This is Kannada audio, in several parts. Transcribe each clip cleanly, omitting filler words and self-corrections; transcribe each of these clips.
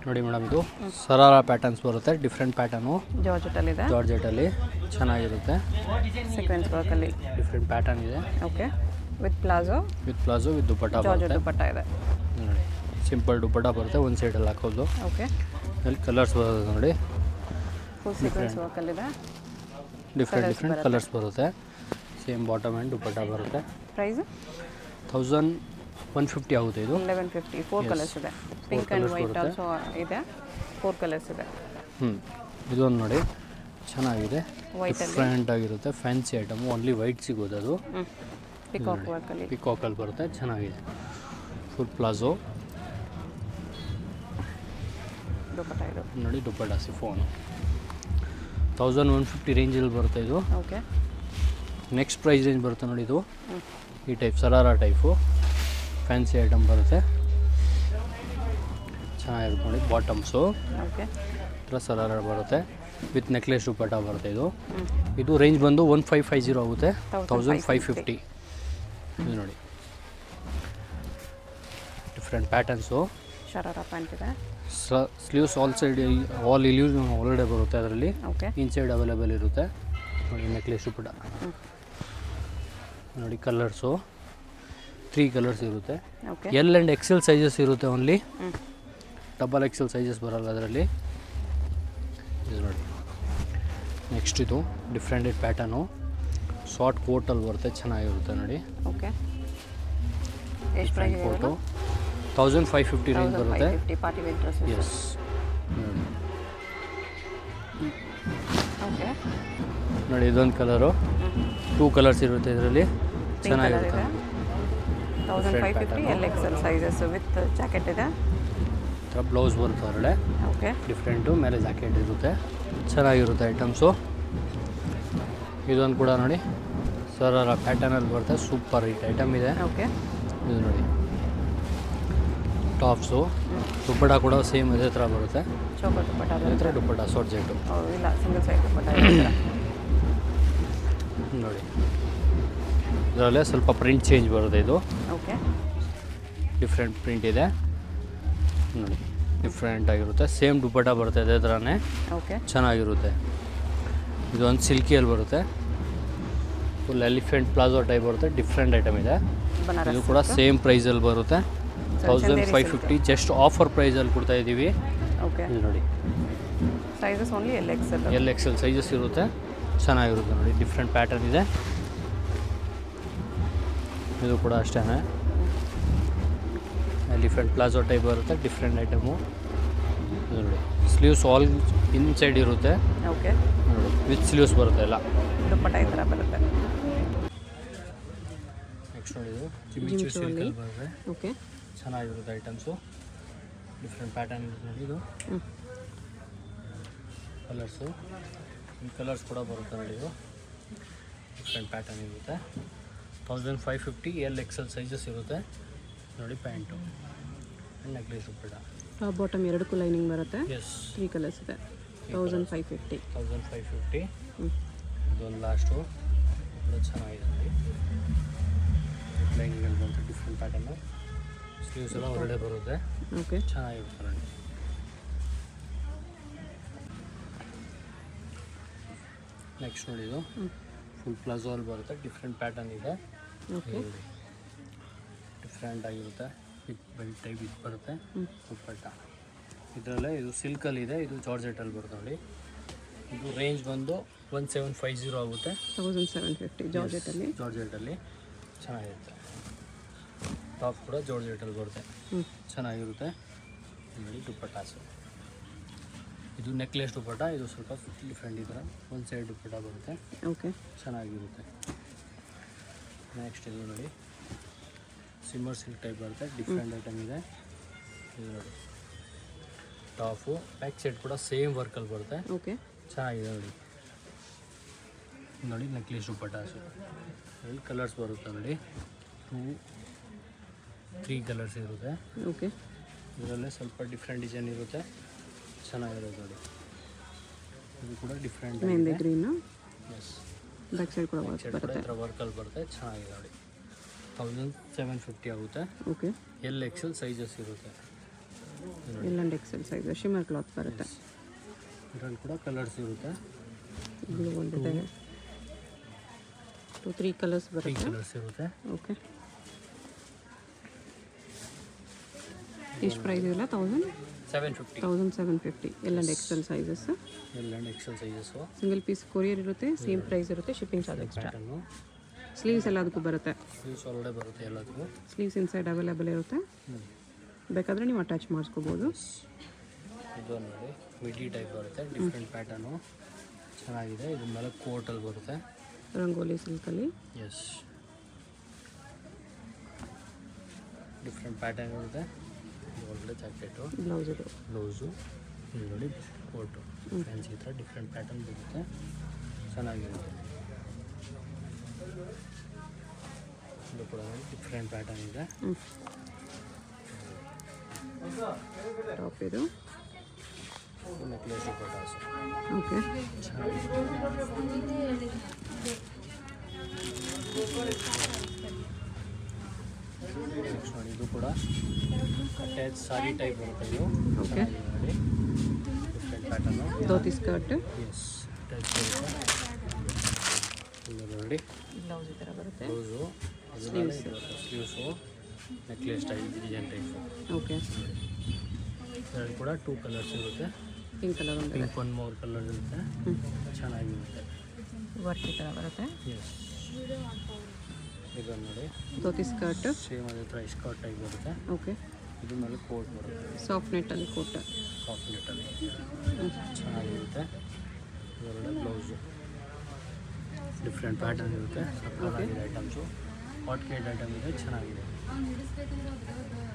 ನೋಡಿ ಮೇಡಮ್, ಇದು ಸರಾರ ಪ್ಯಾಟರ್ನ್ಸ್ ಬರುತ್ತೆ, ಡಿಫ್ರೆಂಟ್ ಪ್ಯಾಟರ್ನು, ಜಾರ್ಜೆಟಲ್ಲಿ ಚೆನ್ನಾಗಿರುತ್ತೆ. ಸೀಕ್ವೆನ್ಸ್ ವರ್ಕಲ್ಲಿ ಡಿಫ್ರೆಂಟ್ ಪ್ಯಾಟರ್ನ್ ಇದೆ. ಓಕೆ, ವಿತ್ ಪ್ಲಾಜೋ ವಿತ್ ದುಪ್ಪಟ್ಟ ಬರುತ್ತೆ. ದುಪ್ಪಟ್ಟ ಇದೆ ನೋಡಿ, ಸಿಂಪಲ್ ದುಪ್ಪಟ್ಟ ಬರುತ್ತೆ, ಒಂದು ಸೈಡಲ್ಲಿ ಹಾಕೋದು. ಓಕೆ, ಅಲ್ಲಿ ಕಲರ್ಸ್ ಬರುತ್ತೆ ನೋಡಿ, ಫುಲ್ ಸೀಕ್ವೆನ್ಸ್ ವರ್ಕಲ್ಲಿದೆ. ಡಿಫ್ರೆಂಟ್ ಕಲರ್ಸ್ ಬರುತ್ತೆ. ಸೇಮ್ ಬಾಟಮ್ ಆ್ಯಂಡ್ ದುಪ್ಪಟ್ಟ ಬರುತ್ತೆ. ಪ್ರೈಸ್ 1150 ಆಗುತ್ತೆ. ಇದು 1150. 4 ಕಲರ್ಸ್ ಇದೆ, ಪಿಂಕ್ ಆ್ಯಂಡ್ ವೈಟ್ ಆಲ್ಸೋ ಇದೆ. 4 ಕಲರ್ಸ್ ಇದೆ. ಇದೊಂದು ನೋಡಿ ಚೆನ್ನಾಗಿದೆ, ಡಿಫ್ರೆಂಟ್ ಆಗಿರುತ್ತೆ. ಫ್ಯಾನ್ಸಿ ಐಟಮ್, ಓನ್ಲಿ ವೈಟ್ ಸಿಗೋದು. ಅದು ಪಿಕಾಕಲ್ಲಿ ಬರುತ್ತೆ, ಚೆನ್ನಾಗಿದೆ. ಫುಲ್ ಪ್ಲಾಜೋ ನೋಡಿ, ದುಪ್ಪಟ್ಟ ಸಿಫೋನು 1150 ರೇಂಜಲ್ಲಿ ಬರುತ್ತೆ ಇದು. ಓಕೆ, ನೆಕ್ಸ್ಟ್ ಪ್ರೈಸ್ ರೇಂಜ್ ಬರುತ್ತೆ ನೋಡಿ. ಇದು ಈ type sharara type fancy item ಬರುತ್ತೆ, ಚೆನ್ನಾಗಿರುತ್ತೆ ನೋಡಿ. ಬಾಟಮ್ಸು ಓಕೆ, ಥರ ಸರಾರ ಬರುತ್ತೆ, ವಿತ್ ನೆಕ್ಲೆಸ್ ದುಪ್ಪಟ್ಟ ಬರುತ್ತೆ. ಇದು ರೇಂಜ್ ಬಂದು 1550 ಆಗುತ್ತೆ. 1550 ಇದು ನೋಡಿ. ಡಿಫ್ರೆಂಟ್ ಪ್ಯಾಟರ್ನ್ಸು, ಶರಾರ ಪ್ಯಾಂಟ್ ಇದೆ. ಸ್ಲೀವ್ಸ್ ಆಲ್ ಇಲ್ಯೂಸ್ ಒಳಗಡೆ ಬರುತ್ತೆ. ಅದರಲ್ಲಿ ಓಕೆ, ಇನ್ಸೈಡ್ ಅವೈಲೇಬಲ್ ಇರುತ್ತೆ ನೋಡಿ. ನೆಕ್ಲೆಸ್ ದುಪ್ಪಟ್ಟ ನೋಡಿ. ಕಲರ್ಸು 3 ಕಲರ್ಸ್ ಇರುತ್ತೆ. ಎಲ್ ಆ್ಯಂಡ್ ಎಕ್ಸೆಲ್ ಸೈಜಸ್ ಇರುತ್ತೆ ಓನ್ಲಿ. ಡಬಲ್ ಎಕ್ಸೆಲ್ ಸೈಜಸ್ ಬರಲ್ಲ ಅದರಲ್ಲಿ. ಇದು ನೋಡಿ. ನೆಕ್ಸ್ಟ್ ಇದು ಡಿಫ್ರೆಂಟ್ ಪ್ಯಾಟರ್ನು, ಶಾರ್ಟ್ ಕೋಟಲ್ಲಿ ಬರುತ್ತೆ, ಚೆನ್ನಾಗಿರುತ್ತೆ ನೋಡಿ. ಓಕೆ, ಡಿಫ್ರೆಂಟ್ ಕೋಟು 1550 ರೇಂಜ್ ಬರುತ್ತೆ. ಎಸ್, ಓಕೆ ನೋಡಿ. ಇದೊಂದು ಕಲರು, 2 ಕಲರ್ಸ್ ಇರುತ್ತೆ ಇದರಲ್ಲಿ, ಚೆನ್ನಾಗಿರುತ್ತೆ. 1550 LXL ಸೈಜಸ್ ವಿತ್ ಜಾಕೆಟ್ ಇದೆ. ಬ್ಲೌಸ್ ಬರುತ್ತೆ ಹೊರಗಡೆ. ಓಕೆ, ಡಿಫ್ರೆಂಟು, ಮೇಲೆ ಜಾಕೆಟ್ ಇರುತ್ತೆ, ಚೆನ್ನಾಗಿರುತ್ತೆ ಐಟಮ್ಸು. ಇದೊಂದು ಕೂಡ ನೋಡಿ, ಸರಾರ ಪ್ಯಾಟರ್ನಲ್ಲಿ ಬರುತ್ತೆ, ಸೂಪರ್ ಹಿಟ್ ಐಟಮ್ ಇದೆ. ಓಕೆ, ಇದು ನೋಡಿ. ಟಾಪ್ಸು ದುಪ್ಪಟ್ಟ ಕೂಡ ಸೇಮ್ ಇದೇ ಥರ ಬರುತ್ತೆ. ಇದೇ ಥರ ದುಪ್ಪಟ್ಟ ಶಾರ್ಟ್ ಜೆಟ್ಟು ಇಲ್ಲ, ಸಿಂಗಲ್ ಸೈಡ್ ದುಪ್ಪಟ್ಟ ನೋಡಿ. ಇದರಲ್ಲೇ ಸ್ವಲ್ಪ ಪ್ರಿಂಟ್ ಚೇಂಜ್ ಬರುತ್ತೆ. ಇದು ಓಕೆ, ಡಿಫ್ರೆಂಟ್ ಪ್ರಿಂಟ್ ಇದೆ ನೋಡಿ, ಡಿಫ್ರೆಂಟ್ ಆಗಿರುತ್ತೆ. ಸೇಮ್ ದುಪ್ಪಟ್ಟ ಬರುತ್ತೆ ಅದೇ ಥರನೇ. ಓಕೆ, ಚೆನ್ನಾಗಿರುತ್ತೆ. ಇದೊಂದು ಸಿಲ್ಕಿಯಲ್ಲಿ ಬರುತ್ತೆ, ಫುಲ್ ಎಲಿಫೆಂಟ್ ಪ್ಲಾಜೋ ಟೈಪ್ ಬರುತ್ತೆ, ಡಿಫ್ರೆಂಟ್ ಐಟಮ್ ಇದೆ. ಇದು ಕೂಡ ಸೇಮ್ ಪ್ರೈಸಲ್ಲಿ ಬರುತ್ತೆ, 1550. ಜಸ್ಟ್ ಆಫರ್ ಪ್ರೈಸಲ್ಲಿ ಕೊಡ್ತಾ ಇದ್ದೀವಿ. ಓಕೆ, ಇದು ನೋಡಿ. ಸೈಜಸ್ ಓನ್ಲಿ LXL ಸೈಜಸ್ ಇರುತ್ತೆ, ಚೆನ್ನಾಗಿರುತ್ತೆ ನೋಡಿ. ಡಿಫ್ರೆಂಟ್ ಪ್ಯಾಟರ್ನ್ ಇದೆ. ಇದು ಕೂಡ ಅಷ್ಟೇ, ಎಲಿಫೆಂಟ್ ಪ್ಲಾಜೋ ಟೈಪ್ ಬರುತ್ತೆ, ಡಿಫ್ರೆಂಟ್ ಐಟಮು. ಇದು ನೋಡಿ. ಸ್ಲೀವ್ಸ್ ಆಲ್ ಇನ್ಸೈಡ್ ಇರುತ್ತೆ. ಓಕೆ, ನೋಡಿ, ವಿತ್ ಸ್ಲೀವ್ಸ್ ಬರುತ್ತೆ ಎಲ್ಲ. ದುಪ್ಪಟ್ಟ ಈ ಥರ ಬರುತ್ತೆ. ನೆಕ್ಸ್ಟ್ ನೋಡಿ, ಇದು ಜಿಮ್ಮಿಚು ಸಿಲ್ಕಲ್ಲಿ ಬರುತ್ತೆ. ಓಕೆ, ಚೆನ್ನಾಗಿರುತ್ತೆ ಐಟಮ್ಸು, ಡಿಫ್ರೆಂಟ್ ಪ್ಯಾಟರ್ನ್ ಇರುತ್ತೆ ನೋಡಿ. ಇದು ಕಲರ್ಸು, ಈ ಕಲರ್ಸ್ ಕೂಡ ಬರುತ್ತೆ ನೋಡಿ. ಇದು ಡಿಫ್ರೆಂಟ್ ಪ್ಯಾಟರ್ನ್ ಇರುತ್ತೆ, 1550 LXL ಸೈಜಸ್ ಇರುತ್ತೆ ನೋಡಿ. Pant and necklace dupatta. Top bottom ಎರಡಕ್ಕೂ ಲೈನಿಂಗ್ ಬರುತ್ತೆ. ಎಸ್, 3 ಕಲರ್ಸ್ ಇದೆ. 1550. ಇದೊಂದು ಲಾಸ್ಟು ಕೂಡ ಚೆನ್ನಾಗಿದೆ ನೋಡಿ. ಲೈನಿಂಗಲ್ಲಿ ಬಂತು, ಡಿಫ್ರೆಂಟ್ ಪ್ಯಾಟರ್ನು, ಸ್ಲೀವ್ಸ್ ಎಲ್ಲ ಹೊರಗಡೆ ಬರುತ್ತೆ. ಓಕೆ, ಚೆನ್ನಾಗಿರುತ್ತೆ ನೋಡಿ. ನೆಕ್ಸ್ಟ್ ನೋಡಿ, ಇದು ಫುಲ್ ಪ್ಲಾಜೋ ಅಲ್ಲಿ ಬರುತ್ತೆ, ಡಿಫ್ರೆಂಟ್ ಪ್ಯಾಟರ್ನ್ ಇದೆ. ಡಿಫ್ರೆಂಟ್ ಆಗಿರುತ್ತೆ, ವಿತ್ ಬೆಲ್ಟ್ ಟೈಪ್ ಇದು ಬರುತ್ತೆ. ದುಪ್ಪಟ್ಟ ಇದರಲ್ಲೇ ಇದು ಸಿಲ್ಕಲ್ಲಿದೆ, ಇದು ಜಾರ್ಜೆಟಲ್ಲಿ ಬರುತ್ತೆ ನೋಡಿ. ಇದು ರೇಂಜ್ ಬಂದು 1750 ಆಗುತ್ತೆ. 1750 ಜಾರ್ಜೆಟಲ್ಲಿ ಚೆನ್ನಾಗಿರುತ್ತೆ. ಟಾಪ್ ಕೂಡ ಜಾರ್ಜೆಟಲ್ಲಿ ಬರುತ್ತೆ, ಚೆನ್ನಾಗಿರುತ್ತೆ ನೋಡಿ. ದುಪ್ಪಟ್ಟಾಸು, ಇದು ನೆಕ್ಲೆಸ್ ದುಪ್ಪಟ್ಟ. ಇದು ಸ್ವಲ್ಪ ಡಿಫ್ರೆಂಟ್ ಈ ಥರ ಒಂದು ಸೈಡ್ ದುಪ್ಪಟ್ಟ ಬರುತ್ತೆ. ಓಕೆ, ಚೆನ್ನಾಗಿರುತ್ತೆ. ನೆಕ್ಸ್ಟ್ ಇದು ನೋಡಿ, ಸಿಮ್ಮರ್ ಸಿಲ್ಕ್ ಟೈಪ್ ಬರುತ್ತೆ, ಡಿಫ್ರೆಂಟ್ ಐಟಮ್ ಇದೆ. ಇದು ನೋಡಿ, ಟಾಪು ಬ್ಯಾಕ್ ಸೈಡ್ ಕೂಡ ಸೇಮ್ ವರ್ಕಲ್ಲಿ ಬರುತ್ತೆ. ಓಕೆ, ಚೆನ್ನಾಗಿದೆ ನೋಡಿ. ನೋಡಿ, ನೆಕ್ಲೆಸ್ ದುಪ್ಪಟ್ಟಾಸು, ಇಲ್ಲಿ ಕಲರ್ಸ್ ಬರುತ್ತೆ ನೋಡಿ. 2-3 ಕಲರ್ಸ್ ಇರುತ್ತೆ. ಓಕೆ, ಇದರಲ್ಲೇ ಸ್ವಲ್ಪ ಡಿಫ್ರೆಂಟ್ ಡಿಸೈನ್ ಇರುತ್ತೆ, ಚೆನ್ನಾಗಿರುತ್ತೆ ನೋಡಿ. ಇದು ಕೂಡ different green. Yes, back side ಕೂಡ ವರ್ಕಲ್ಲಿ ಬರುತ್ತೆ, ಚೆನ್ನಾಗಿದೆ ನೋಡಿ. 1750 ಆಗುತ್ತೆ. ಓಕೆ, LXL ಸೈಜಸ್ ಇರುತ್ತೆ. L and XL size shimmer cloth ಬರುತ್ತೆ. ಇದರಲ್ಲಿ ಕೂಡ ಕಲರ್ಸ್ ಇರುತ್ತೆ. ಬ್ಲೂ ಒಂದಿದೆ, 2-3 ಕಲರ್ಸ್ 3 ಬರುತ್ತೆ. ಕಲರ್ಸ್ ಇರುತ್ತೆ. ಓಕೆ, ಎಷ್ಟು ಪ್ರೈಸ್ ಇಲ್ಲ? 1750 L and XL sizes. L and XL sizes. Single piece courier ಇರುತ್ತೆ, ಸೇಮ್ ಪ್ರೈಸ್ ಇರುತ್ತೆ, ಶಿಪ್ಪಿಂಗ್ ಚಾರ್ಜ್ ಎಕ್ಸ್ಟ್ರಾ. ಸ್ಲೀವ್ಸ್ ಎಲ್ಲದಕ್ಕೂ ಬರುತ್ತೆ. ಸ್ಲೀವ್ಸ್ ಒಳಗಡೆ ಬರುತ್ತೆ ಎಲ್ಲದಕ್ಕೂ. ಸ್ಲೀವ್ಸ್ ಇನ್ಸೈಡ್ ಅವೈಲೇಬಲ್ ಇರುತ್ತೆ, ಬೇಕಾದರೆ ನೀವು ಅಟ್ಯಾಚ್ ಮಾಡಿಸ್ಕೋಬೋದು. ಇದು ನೋಡಿ ಮಿಡಿ ಟೈಪ್ ಬರುತ್ತೆ, ಡಿಫ್ರೆಂಟ್ ಪ್ಯಾಟರ್ನು ಚೆನ್ನಾಗಿದೆ. ಇದ್ರ ಮೇಲೆ ಕೋಟಲ್ಲಿ ಬರುತ್ತೆ, ರಂಗೋಲಿ ಸಿಲ್ಕಲ್ಲಿ. ಎಸ್, ಡಿಫ್ರೆಂಟ್ ಪ್ಯಾಟರ್ನ್ ಇರುತ್ತೆ. ಒಳಗಡೆ ಜಾಕೆಟು, ಬ್ಲೌಸು, ಇದು ನೋಡಿ ಕೋಟು, ಫ್ಯಾನ್ಸಿ ಈ ಥರ ಡಿಫ್ರೆಂಟ್ ಪ್ಯಾಟರ್ನ್ ಬರುತ್ತೆ, ಚೆನ್ನಾಗಿರುತ್ತೆ. ಇದು ಕೂಡ ನೋಡಿ ಡಿಫ್ರೆಂಟ್ ಪ್ಯಾಟರ್ನ್ ಇದೆ. ಟಾಪ್ ಇದು ನೆಕ್ಲೆಸ್ ಪಟಾಸು. ಓಕೆ, ನೆಕ್ಸ್ಟ್ ನೋಡಿ ಇದು ಕೂಡ ಅಟ್ಯಾಚ್ ಸಾರಿ ಟೈಪ್ ಬರುತ್ತೆ. ಇದು ಓಕೆ, ನೋಡಿ different pattern. Dhoti skirt. Yes, attach ಬರುತ್ತೆ. ಇದು ನೋಡಿ ಬ್ಲೌಸ್ ಈ ಥರ ಬರುತ್ತೆ. Blouse, sleeves, necklace type, design type. Okay, ಇದರಲ್ಲಿ ಕೂಡ 2 ಕಲರ್ಸ್ ಇರುತ್ತೆ. ಪಿಂಕ್ ಕಲರ್ ಒಂದು, ಪಿಂಕ್ 1 more ಕಲರ್ ಇರುತ್ತೆ, ಚೆನ್ನಾಗಿರುತ್ತೆ. ವರ್ಕ್ ಈ ಥರ ಬರುತ್ತೆ. ಎಸ್, ಇದನ್ನು ನೋಡಿ ಧೋತಿ ಸ್ಕರ್ಟ್, ಸೇಮ್ ಅದೇ ಥರ ಸ್ಕರ್ಟ್ ಟೈಪ್ ಬರುತ್ತೆ. ಓಕೆ, ಇದು ಮೇಲೆ ಕೋಟ್ ಬರುತ್ತೆ, ಸಾಫ್ಟ್ ನೆಟ್ಟಲ್ಲಿ ಕೋಟ್, ಸಾಫ್ಟ್ ನೆಟ್ಟಲ್ಲಿ ಚೆನ್ನಾಗಿರುತ್ತೆ. ಇದರೊಳಗೆ ಬ್ಲೌಸು ಡಿಫ್ರೆಂಟ್ ಪ್ಯಾಟರ್ನ್ ಇರುತ್ತೆ, ಸಕ್ಕತ್ತಾಗಿದೆ ಐಟಮ್ಸು. ಹಾಟ್ ಕೇಟ್ ಐಟಮ್ ಇದೆ, ಚೆನ್ನಾಗಿದೆ.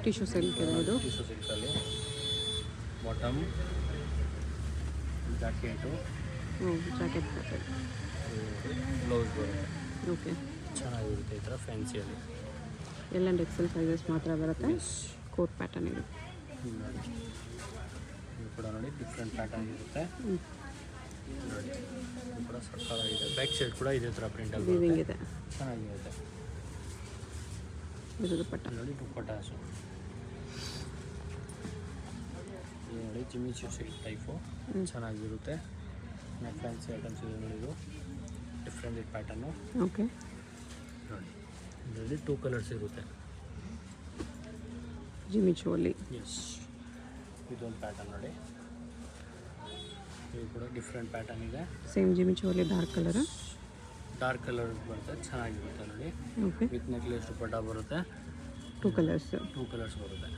ಟಿಶ್ಯೂ ಸಿಲ್ಕ್ ಇರೋದು, ಟಿಶ್ಯೂ ಸಿಲ್ಕಲ್ಲಿ bottom, jacket, jacket pattern, blouse ಬರುತ್ತೆ. ಓಕೆ, ಚೆನ್ನಾಗಿರುತ್ತೆ ಈ ಥರ ಫ್ಯಾನ್ಸಿಯಲ್ಲಿ. ಎಲ್ ಆ್ಯಂಡ್ ಎಕ್ಸೆಲ್ ಸೈಜಸ್ ಮಾತ್ರ ಬರುತ್ತೆ. ಕೋಟ್ ಪ್ಯಾಟರ್ನ್ ಇದು ನೋಡಿ, ಇದು ಕೂಡ ನೋಡಿ ಡಿಫ್ರೆಂಟ್ ಪ್ಯಾಟರ್ನ್ ಇರುತ್ತೆ. ನೋಡಿ ಇದು ಕೂಡ ಸಕ್ಕತ್ತಾಗಿದೆ. ಬ್ಯಾಕ್ ಸೈಡ್ ಕೂಡ ಇದೇ ಥರ ಪ್ರಿಂಟಲ್ಲಿ ವೀವಿಂಗ್ ಇದೆ, ಚೆನ್ನಾಗಿರುತ್ತೆ. ಇದು ದುಪ್ಪಟ್ಟ. ನೋಡಿ ದುಪ್ಪಟ್ಟಾಸು, ಇದು ನೋಡಿ ಜಿಮ್ಮಿ ಸಿಲ್ಕ್ ಟೈಪು, ಚೆನ್ನಾಗಿರುತ್ತೆ. ಫ್ಯಾನ್ಸಿ ಐಟಮ್ಸ್ ಇದೆ ನೋಡಿ, ಇದು ಡಿಫ್ರೆಂಟ್ ಪ್ಯಾಟರ್ನು. ಓಕೆ, ನೋಡಿ ಇದರಲ್ಲಿ 2 ಕಲರ್ಸ್ ಇರುತ್ತೆ. ಜಿಮ್ಮಿ ಚೋಲಿ. ಎಸ್, ಇದೊಂದು ಪ್ಯಾಟರ್ನ್ ನೋಡಿ, ಇದು ಕೂಡ ಡಿಫ್ರೆಂಟ್ ಪ್ಯಾಟರ್ನ್ ಇದೆ. Same Jimmy choli dark colour ಬರುತ್ತೆ, ಚೆನ್ನಾಗಿರುತ್ತೆ ನೋಡಿ. ಓಕೆ, ವಿತ್ ನೆಕ್ಲೆಸ್ ದುಪ್ಪಟ್ಟ ಬರುತ್ತೆ. 2 ಕಲರ್ಸ್ ಬರುತ್ತೆ.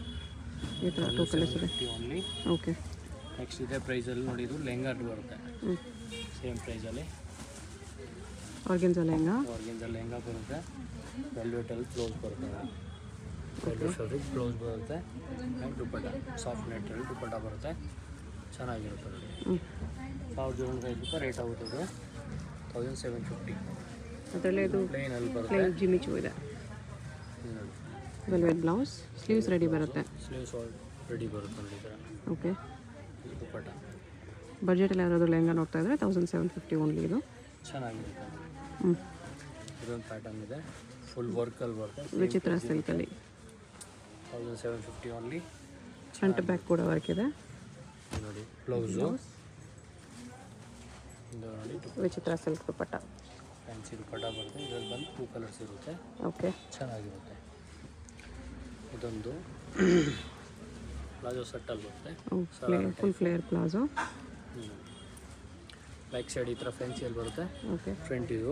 ಈ ಥರ 2 ಕಲರ್ಸ್ ಇದೆ. ಓನ್ಲಿ. ಓಕೆ, ನೆಕ್ಸ್ಟ್ ಇದೇ ಪ್ರೈಸಲ್ಲಿ ನೋಡಿ, ಇದು ಲೆಹಂಗಾ ಬರುತ್ತೆ, ಸೇಮ್ ಪ್ರೈಸಲ್ಲಿ. ಆರ್ಗೆನ್ಸಾ ಲೆಹಂಗಾ ಬರುತ್ತೆ, ವೆಲ್ವೆಟಲ್ಲಿ ಬ್ಲೌಸ್ ಬರುತ್ತೆ, ಬ್ಲೌಸ್ ಬರುತ್ತೆ, ಆ್ಯಂಡ್ ದುಪ್ಪಟ್ಟ ಸಾಫ್ಟ್ ನೆಟ್ಟಲ್ಲಿ ದುಪ್ಪಟ್ಟ ಬರುತ್ತೆ, ಚೆನ್ನಾಗಿರುತ್ತೆ ನೋಡಿ. 1750 ರೂಪಾಯಿ ರೇಟ್ ಆಗುತ್ತೆ. ಇದು 1750. ಅದರಲ್ಲೇ ಇದು ಪ್ಲೇನಲ್ಲಿ ಬರುತ್ತೆ, ಪ್ಲೇನ್ ಜಿಮ್ಮಿ ಚೂ ಇದೆ. ನೋಡಿ ವೆಲ್ವೆಟ್ ಬ್ಲೌಸ್, ಸ್ಲೀವ್ಸ್ ರೆಡಿ ಬರುತ್ತೆ. ಸ್ಲೀವ್ಸ್ ರೆಡಿ ಬರುತ್ತೆ ನೋಡಿ ಈ ಥರ. ಓಕೆ, ದುಪ್ಪಟ್ಟ ಬಜೆಟಲ್ಲಿ ಯಾರಾದರೂ ಲೆಹಂಗಾ ನೋಡ್ತಾ ಇದ್ದರೆ 1750 ಓನ್ಲಿ ಇದು. ಚೆನ್ನಾಗಿರುತ್ತೆ. ಹ್ಞೂ, ಇದೊಂದು ಪ್ಯಾಟರ್ನ್ ಇದೆ, ಫುಲ್ ವರ್ಕಲ್ಲಿ ಬರುತ್ತೆ, ವಿಚಿತ್ರ ಸಿಲ್ಕಲ್ಲಿ. 1750 ಓನ್ಲಿ. ಫ್ರಂಟ್ ಬ್ಯಾಕ್ ಕೂಡ ವರ್ಕ್ ಇದೆ ನೋಡಿ. ಬ್ಲೌಸು ಇದು ನೋಡಿ, ವಿಚಿತ್ರ ಸಿಲ್ಕ್ ದುಪ್ಪಟ್ಟ, ಫ್ಯಾನ್ಸಿ ದುಪ್ಪಟ್ಟ ಬರುತ್ತೆ. ಇದರಲ್ಲಿ ಬಂದು 2 ಕಲರ್ಸ್ ಇರುತ್ತೆ, ಓಕೆ, ಚೆನ್ನಾಗಿರುತ್ತೆ. ಇದೊಂದು ಪ್ಲಾಜೋ ಸೆಟ್ಟಲ್ಲಿ ಬರುತ್ತೆ, full flare palazzo. Back side ಈ ಥರ ಫ್ಯಾನ್ಸಿಯಲ್ಲಿ ಬರುತ್ತೆ. ಓಕೆ, ಫ್ರಂಟ್ ಇದು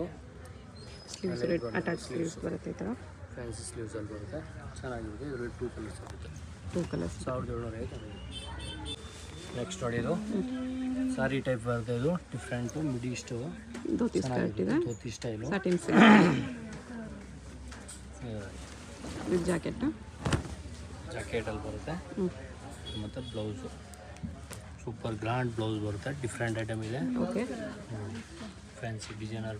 ಸ್ಲೀವ್ಸ್ ಅಟ್ಯಾಚ್ ಸ್ಲೀವ್ಸ್ ಬರುತ್ತೆ ಈ ಥರ, ಫ್ಯಾನ್ಸಿ ಸ್ಲೀವ್ಸಲ್ಲಿ ಬರುತ್ತೆ, ಚೆನ್ನಾಗಿರುತ್ತೆ. ಇದರಲ್ಲಿ 2 ಕಲರ್ಸ್ ಇರುತ್ತೆ, 2 ಕಲರ್ಸ್. 1750. ನೆಕ್ಸ್ಟ್ ನೋಡಿ, ಇದು ಸಾರಿ ಟೈಪ್ ಬರುತ್ತೆ. ಇದು ಡಿಫ್ರೆಂಟು ಮಿಡಿಸ್ಟು ಧೋತಿ ಸ್ಕರ್ಟ್ ಇದೆ, dhoti style, satin silk with ಜಾಕೆಟಲ್ಲಿ ಬರುತ್ತೆ. ಮತ್ತು ಬ್ಲೌಸು ಸೂಪರ್ ಗ್ರ್ಯಾಂಡ್ ಬ್ಲೌಸ್ ಬರುತ್ತೆ, ಡಿಫ್ರೆಂಟ್ ಐಟಮ್ ಇದೆ. ಓಕೆ, ಫ್ಯಾನ್ಸಿ ಡಿಸೈನರ್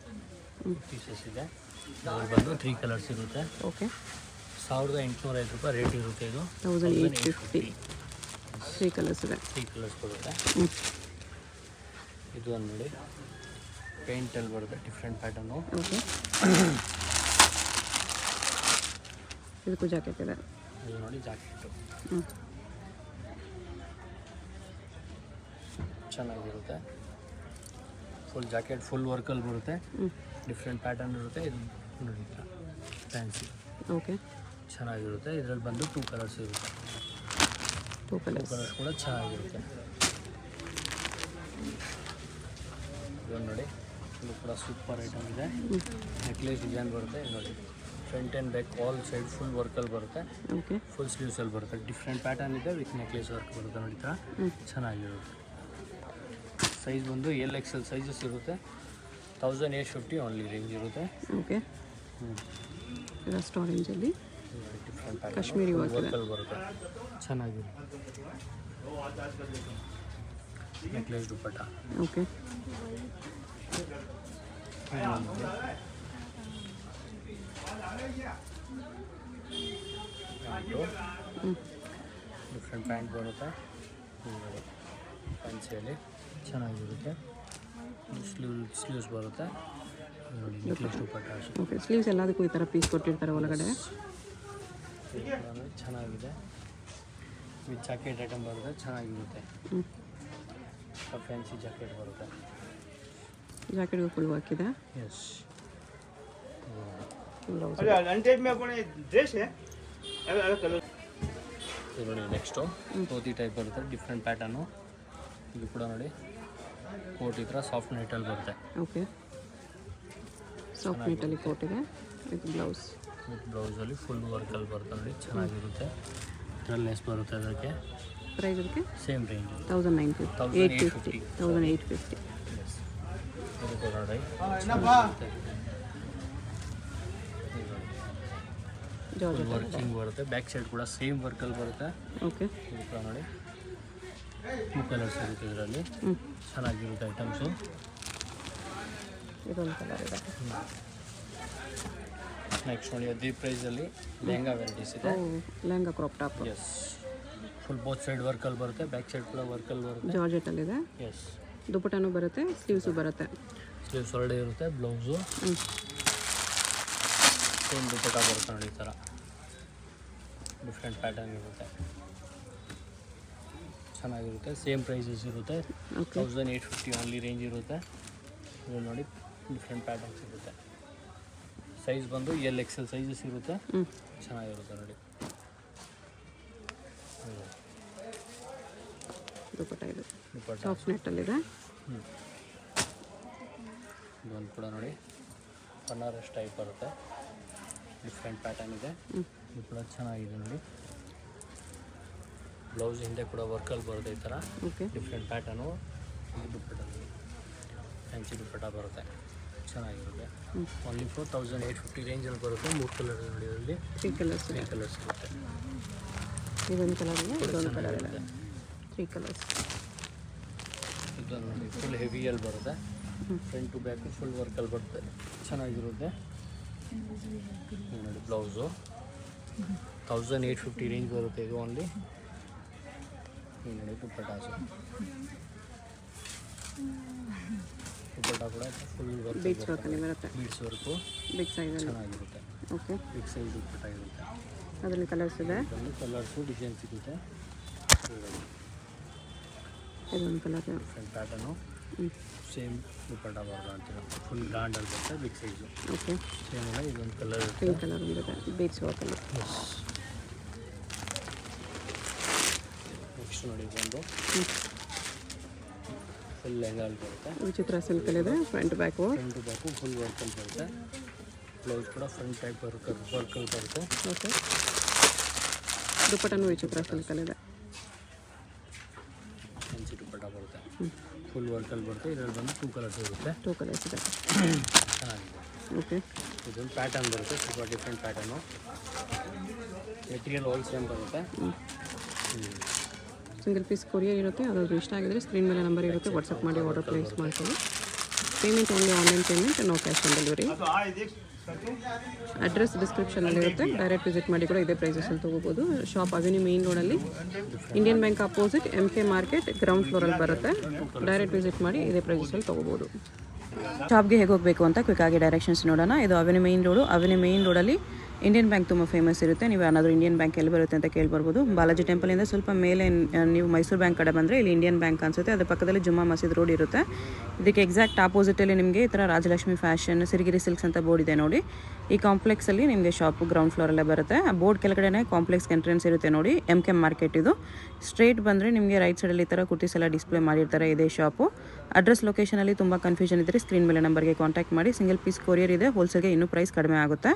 ಪೀಸಸ್ ಇದೆ. ಅದ್ರಲ್ಲಿ ಬಂದು 3 ಕಲರ್ಸ್ ಇರುತ್ತೆ. ಓಕೆ, 1850 ರೂಪಾಯಿ ರೇಟ್ ಇರುತ್ತೆ. ಇದು 1850. 3 ಕಲರ್ಸ್ ಇದೆ, 3 ಕಲರ್ಸ್ ಬರುತ್ತೆ. ಇದು ಒಂದು ನೋಡಿ, ಪೇಂಟಲ್ಲಿ ಬರುತ್ತೆ, ಡಿಫ್ರೆಂಟ್ ಪ್ಯಾಟರ್ನು. ಓಕೆ, ಇದಕ್ಕೂ ಜಾಕೆಟ್ ಇದೆ. ಇದು ನೋಡಿ ಜಾಕೆಟು, ಚೆನ್ನಾಗಿರುತ್ತೆ. ಫುಲ್ ಜಾಕೆಟ್ ಫುಲ್ ವರ್ಕಲ್ಲಿ ಬರುತ್ತೆ, ಡಿಫ್ರೆಂಟ್ ಪ್ಯಾಟರ್ನ್ ಇರುತ್ತೆ. ಇದು ನೋಡಿ ಫ್ಯಾನ್ಸಿ. ಓಕೆ, ಚೆನ್ನಾಗಿರುತ್ತೆ. ಇದರಲ್ಲಿ ಬಂದು 2 ಕಲರ್ಸ್ ಇರುತ್ತೆ. 2 ಕಲರ್ಸ್ ಕೂಡ ಚೆನ್ನಾಗಿರುತ್ತೆ. ಇದೊಂದು ನೋಡಿ, ಇದು ಕೂಡ ಸೂಪರ್ ಐಟಮ್ ಇದೆ. ನೆಕ್ಲೆಸ್ ಡಿಸೈನ್ ಬರುತ್ತೆ ನೋಡಿ, front and back all side full ವರ್ಕಲ್ಲಿ ಬರುತ್ತೆ. ಓಕೆ, ಫುಲ್ ಸ್ಲೀವ್ಸಲ್ಲಿ ಬರುತ್ತೆ. ಡಿಫ್ರೆಂಟ್ ಪ್ಯಾಟರ್ನ್ ಇದೆ ವಿತ್ ನೆಕ್ಲೆಸ್ ವರ್ಕ್ ಬರುತ್ತೆ ನೋಡಿ. ಈ ಥರ ಚೆನ್ನಾಗಿರುತ್ತೆ. ಸೈಜ್ ಬಂದು LXL ಸೈಜಸ್ ಇರುತ್ತೆ. 1850 ಓನ್ಲಿ ರೇಂಜ್ ಇರುತ್ತೆ. ಓಕೆ, ರಸ್ಟ್ ಆರೆಂಜಲ್ಲಿ ಡಿಫ್ರೆಂಟ್ ಪ್ಯಾಟರ್ನ್ ಕಾಶ್ಮೀರಿ ವರ್ಕಲ್ಲಿ ಬರುತ್ತೆ. ಚೆನ್ನಾಗಿರುತ್ತೆ. Necklace dupatta. Okay, different pant ಬರುತ್ತೆ. ಫ್ಯಾನ್ಸಿಯಲ್ಲಿ ಚೆನ್ನಾಗಿರುತ್ತೆ. ಸ್ಲೀವ್ಸ್ ಬರುತ್ತೆ ನೋಡಿ. ನೆಕ್ಲೆಸ್ ದುಪ್ಪಟ್ಟ. ಓಕೆ, ಸ್ಲೀವ್ಸ್ ಎಲ್ಲದಕ್ಕೂ ಈ ಥರ ಪೀಸ್ ಕೊಟ್ಟಿರ್ತಾರೆ ಒಳಗಡೆ. ಚೆನ್ನಾಗಿದೆ. ವಿತ್ ಜಾಕೆಟ್ ಐಟಮ್ ಬರುತ್ತೆ. ಚೆನ್ನಾಗಿರುತ್ತೆ. ಫ್ಯಾನ್ಸಿ ಜಾಕೆಟ್ ಬರುತ್ತೆ. ಜಾಕೆಟ್ಗೂ ಫುಲ್ ವರ್ಕ್ ಇದೆ. ಎಸ್, ಇದು ನೋಡಿ ನೆಕ್ಸ್ಟು ಧೋತಿ ಟೈಪ್ ಬರುತ್ತೆ. Different pattern. ಇದು ಕೂಡ ನೋಡಿ ಕೋಟ್ ಈ ಥರ ಸಾಫ್ಟ್ ನೈಟಲ್ಲಿ ಬರುತ್ತೆ. ಓಕೆ, ಸಾಫ್ಟ್ ನೈಟಲ್ಲಿ ಕೋಟ್ ಇದೆ ವಿತ್ ಬ್ಲೌಸ್. ವಿತ್ ಬ್ಲೌಸಲ್ಲಿ ಫುಲ್ ವರ್ಕಲ್ಲಿ ಬರುತ್ತೆ ನೋಡಿ. ಚೆನ್ನಾಗಿರುತ್ತೆ. ಇದರಲ್ಲಿ ಲೆಸ್ ಬರುತ್ತೆ. ಅದಕ್ಕೆ ಪ್ರೈಸ್ ಅದಕ್ಕೆ ಸೇಮ್ ರೇಂಜ್ 1850. 1850. ಎಸ್, ಇದು ಕೂಡ ನೋಡಿ ಜಾರ್ಜೆಟ್ ವರ್ಕಿಂಗ್ ಬರುತ್ತೆ. ಬ್ಯಾಕ್ ಸೈಡ್ ಕೂಡ ಸೇಮ್ ವರ್ಕಲ್ಲಿ ಬರುತ್ತೆ. ಓಕೆ, ಇದು ಕೂಡ ನೋಡಿ 2 ಕಲರ್ಸ್ ಇರುತ್ತೆ ಇದರಲ್ಲಿ. ಚೆನ್ನಾಗಿರುತ್ತೆ ಐಟಮ್ಸು. ಇದೊಂದು ಕಲರ್ ಇದೆ. ನೆಕ್ಸ್ಟ್ ನೋಡಿ ಅದೇ ಪ್ರೈಸಲ್ಲಿ ಲೆಹಂಗಾ ವೆರೈಟೀಸ್ ಇದೆ. Lehenga crop top. Yes, full both side ವರ್ಕಲ್ಲಿ ಬರುತ್ತೆ. ಬ್ಯಾಕ್ ಸೈಡ್ ಕೂಡ ವರ್ಕಲ್ಲಿ ಬರುತ್ತೆ. ಜಾರ್ಜೆಟಲ್ಲಿದೆ. ಎಸ್, ದುಪ್ಪಟ್ಟನೂ ಬರುತ್ತೆ, ಸ್ಲೀವ್ಸು ಬರುತ್ತೆ. ಸ್ಲೀವ್ಸ್ ಹೊರಡೆ ಇರುತ್ತೆ. ಬ್ಲೌಸು ಸೇಮ್ ದುಪ್ಪಟ್ಟ ಬರುತ್ತೆ ನೋಡಿ. ಈ ಥರ ಡಿಫ್ರೆಂಟ್ ಪ್ಯಾಟರ್ನ್ ಇರುತ್ತೆ. ಚೆನ್ನಾಗಿರುತ್ತೆ. ಸೇಮ್ ಪ್ರೈಸಸ್ ಇರುತ್ತೆ. 1850 ಓನ್ಲಿ ರೇಂಜ್ ಇರುತ್ತೆ. ಇದು ನೋಡಿ ಡಿಫ್ರೆಂಟ್ ಪ್ಯಾಟರ್ನ್ಸ್ ಇರುತ್ತೆ. ಸೈಜ್ ಬಂದು LXL ಸೈಜಸ್ ಇರುತ್ತೆ. ಚೆನ್ನಾಗಿರುತ್ತೆ ನೋಡಿ. ದುಪ್ಪಟ್ಟ ಇದು ದುಪ್ಪಟ್ಟ ಸಾಫ್ಟ್ ನೆಟ್ಟಲ್ಲಿದೆ. ಇದೊಂದು ಕೂಡ ನೋಡಿ ಬನಾರಸ್ ಟೈಪ್ ಬರುತ್ತೆ. ಡಿಫ್ರೆಂಟ್ ಪ್ಯಾಟರ್ನ್ ಇದೆ. ಇದು ಕೂಡ ಚೆನ್ನಾಗಿದೆ ನೋಡಿ. ಬ್ಲೌಸ್ ಹಿಂದೆ ಕೂಡ ವರ್ಕಲ್ಲಿ ಬರುತ್ತೆ. ಈ ಥರ ಓಕೆ, ಡಿಫ್ರೆಂಟ್ ಪ್ಯಾಟರ್ನು. ದುಪ್ಪಟ್ಟ ಫ್ಯಾನ್ಸಿ ದುಪ್ಪಟ್ಟ ಬರುತ್ತೆ. ಚೆನ್ನಾಗಿರುತ್ತೆ. ಓನ್ಲಿ 1850 ರೇಂಜಲ್ಲಿ ಬರುತ್ತೆ. 3 ಕಲರ್ ನೋಡಿ. ಇದರಲ್ಲಿ 3 ಕಲರ್ಸ್ ಇದೆ. 3 ಕಲರ್ಸ್ ಇರುತ್ತೆ. ಇದೊಂದು ಕಲರ್ ಇದೆ, ಇದೊಂದು ಕಲರ್ ಇದೆ. 3 ಕಲರ್ಸ್. ಇದೊಂದು ನೋಡಿ ಫುಲ್ ಹೆವಿಯಲ್ಲಿ ಬರುತ್ತೆ. ಫ್ರಂಟ್ ಟು ಬ್ಯಾಕು ಫುಲ್ ವರ್ಕಲ್ಲಿ ಬರುತ್ತೆ. ಚೆನ್ನಾಗಿರುತ್ತೆ ನೋಡಿ. ಬ್ಲೌಸು 1850 ರೇಂಜ್ ಬರುತ್ತೆ. ಇದು ಓನ್ಲಿ ನೋಡಿ. ದುಪ್ಪಟ್ಟಾಸು ದುಪ್ಪಟ್ಟ ಕೂಡ ಫುಲ್ ವರ್ಕ್ ಬೀಡ್ಸ್ ವರ್ಕಲ್ಲಿ ಬರುತ್ತೆ. ಬೀಡ್ಸ್ ವರ್ಕು ಬಿಗ್ ಸೈಜಲ್ಲಿ. ಚೆನ್ನಾಗಿರುತ್ತೆ. ಓಕೆ, ಬಿಗ್ ಸೈಜ್ ದುಪ್ಪಟ್ಟ ಇರುತ್ತೆ. ಅದರಲ್ಲಿ ಕಲರ್ಸ್ ಇದೆ. ಇದರಲ್ಲಿ ಕಲರ್ಸು ಡಿಸೈನ್ ಸಿಗುತ್ತೆ. ಇದೊಂದು ಕಲರ್. Different pattern. ಸೇಮ್ ದುಪ್ಪಟ್ಟ ಬರೋದು ಅಂತೀರ. ಫುಲ್ ಗ್ರ್ಯಾಂಡಲ್ಲಿ ಬರುತ್ತೆ. Big size. ಓಕೆ, ಸೇಮ್ ಅಲ್ಲ. ಇದೊಂದು ಕಲರ್ ಪಿಂಕ್ ಕಲರ್ ಒಂದಿದೆ ಬೀಡ್ಸ್ ವರ್ಕಲ್ಲಿ. ನೆಕ್ಸ್ಟ್ ನೋಡಿ ಇದೊಂದು ಫುಲ್ ಲೆಹಂಗಲ್ಲಿ ಬರುತ್ತೆ. ವಿಚಿತ್ರ ಸಿಲ್ಕಲ್ಲಿದೆ. Front back work. Front to back full ವರ್ಕಲ್ಲಿ ಬರುತ್ತೆ. ಬ್ಲೌಸ್ ಕೂಡ ಫ್ರಂಟ್ ಟೈಪ್ ವರ್ಕಲ್ಲಿ ಬರುತ್ತೆ. ಓಕೆ, ದುಪ್ಪಟ್ಟನೂ ವಿಚಿತ್ರ ಸಿಲ್ಕಲ್ಲಿದೆ. ಫ್ಯಾನ್ಸಿ ದುಪ್ಪಟ್ಟ ಬರುತ್ತೆ. ಫುಲ್ ವರ್ಕಲ್ಲಿ ಬರುತ್ತೆ. ಇದರಲ್ಲಿ ಬಂದು 2 ಕಲರ್ಸ್ ಇರುತ್ತೆ. 2 ಕಲರ್ಸ್ ಇದೆ. ಚೆನ್ನಾಗಿದೆ. ಓಕೆ, ಇದೊಂದು ಪ್ಯಾಟರ್ನ್ ಬರುತ್ತೆ. ಸ್ವಲ್ಪ different pattern. Material all same ಬರುತ್ತೆ. ಸಿಂಗಲ್ ಪೀಸ್ ಕೊರಿಯರ್ ಇರುತ್ತೆ. ಅದಾದರೂ ಇಷ್ಟ ಆಗಿದ್ರೆ ಸ್ಕ್ರೀನ್ ಮೇಲೆ ನಂಬರ್ ಇರುತ್ತೆ, ವಾಟ್ಸಪ್ ಮಾಡಿ ಆರ್ಡರ್ ಪ್ಲೇಸ್ ಮಾಡ್ಕೊಳ್ಳಿ. Payment only online payment, no cash on delivery. Address ಡಿಸ್ಕ್ರಿಪ್ಷನಲ್ಲಿರುತ್ತೆ. ಡೈರೆಕ್ಟ್ ವಿಸಿಟ್ ಮಾಡಿ ಕೂಡ ಇದೇ ಪ್ರೈಸಸಲ್ಲಿ ತೊಗೋಬೋದು. ಶಾಪ್ ಅವೆನ್ಯೂ ಮೇನ್ ರೋಡಲ್ಲಿ Indian bank opposite MK market ground ಫ್ಲೋರಲ್ಲಿ ಬರುತ್ತೆ. ಡೈರೆಕ್ಟ್ ವಿಸಿಟ್ ಮಾಡಿ ಇದೇ ಪ್ರೈಸಸಲ್ಲಿ ತೊಗೋಬೋದು. ಶಾಪ್ಗೆ ಹೇಗೆ ಹೋಗಬೇಕು ಅಂತ ಕ್ವಿಕ್ಕಾಗಿ ಡೈರೆಕ್ಷನ್ಸ್ ನೋಡೋಣ. ಇದು avenue main road. Avenue main ರೋಡಲ್ಲಿ ಇಂಡಿಯನ್ ಬ್ಯಾಂಕ್ ತುಂಬ ಫೇಮಸ್ ಇರುತ್ತೆ. ನೀವು ಏನಾದರೂ ಇಂಡಿಯನ್ ಬ್ಯಾಂಕ್ ಎಲ್ಲಿ ಬರುತ್ತೆ ಅಂತ ಕೇಳ್ಬರ್ಬೋದು. ಬಾಲಾಜಿ ಟೆಂಪಲಿಂದ ಸ್ವಲ್ಪ ಮೇಲೆ ನೀವು ಮೈಸೂರು ಬ್ಯಾಂಕ್ ಕಡೆ ಬಂದರೆ ಇಲ್ಲಿ ಇಂಡಿಯನ್ ಬ್ಯಾಂಕ್ ಅನಿಸುತ್ತೆ. ಅದ್ರ ಪಕ್ಕದಲ್ಲಿ ಜುಮ್ಮಾ ಮಸೀದ್ ರೋಡ್ ಇರುತ್ತೆ. ಇದಕ್ಕೆ ಎಕ್ಸಾಕ್ಟ್ ಆಪೋಸಿಟಲ್ಲಿ ನಿಮಗೆ ಈ ಥರ ರಾಜಲಕ್ಷ್ಮಿ ಫ್ಯಾಷನ್, ಸಿರಿಗಿರಿ ಸಿಲ್ಕ್ಸ್ ಅಂತ ಬೋರ್ಡ್ ಇದೆ ನೋಡಿ. ಈ ಕಾಂಪ್ಲೆಕ್ಸಲ್ಲಿ ನಿಮಗೆ ಶಾಪು ಗ್ರೌಂಡ್ ಫ್ಲೋರಲ್ಲೇ ಬರುತ್ತೆ. ಆ ಬೋರ್ಡ್ ಕೆಳಗಡೆ ಕಾಂಪ್ಲೆಕ್ಸ್ ಎಂಟ್ರೆನ್ಸ್ ಇರುತ್ತೆ ನೋಡಿ. MK ಮಾರ್ಕೆಟ್ ಇದು. ಸ್ಟ್ರೇಟ್ ಬಂದರೆ ನಿಮಗೆ ರೈಟ್ ಸೈಡಲ್ಲಿ ಈ ಥರ ಕುರ್ತೀಸ್ ಎಲ್ಲ ಡಿಸ್ಪ್ಲೇ ಮಾಡಿರ್ತಾರೆ. ಇದೇ ಶಾಪು. ಅಡ್ರೆಸ್ ಲೊಕೇಶನಲ್ಲಿ ತುಂಬ ಕನ್ಫ್ಯೂಷನ್ ಇದ್ದರೆ ಸ್ಕ್ರೀನ್ ಮೇಲೆ ನಂಬರ್ಗೆ ಕಾಂಟ್ಯಾಕ್ಟ್ ಮಾಡಿ. ಸಿಂಗಲ್ ಪೀಸ್ ಕೊರಿಯರ್ ಇದೆ. ಹೋಲ್ಸೇಲ್ಗೆ ಇನ್ನೂ ಪ್ರೈಸ್ ಕಡಿಮೆ ಆಗುತ್ತೆ.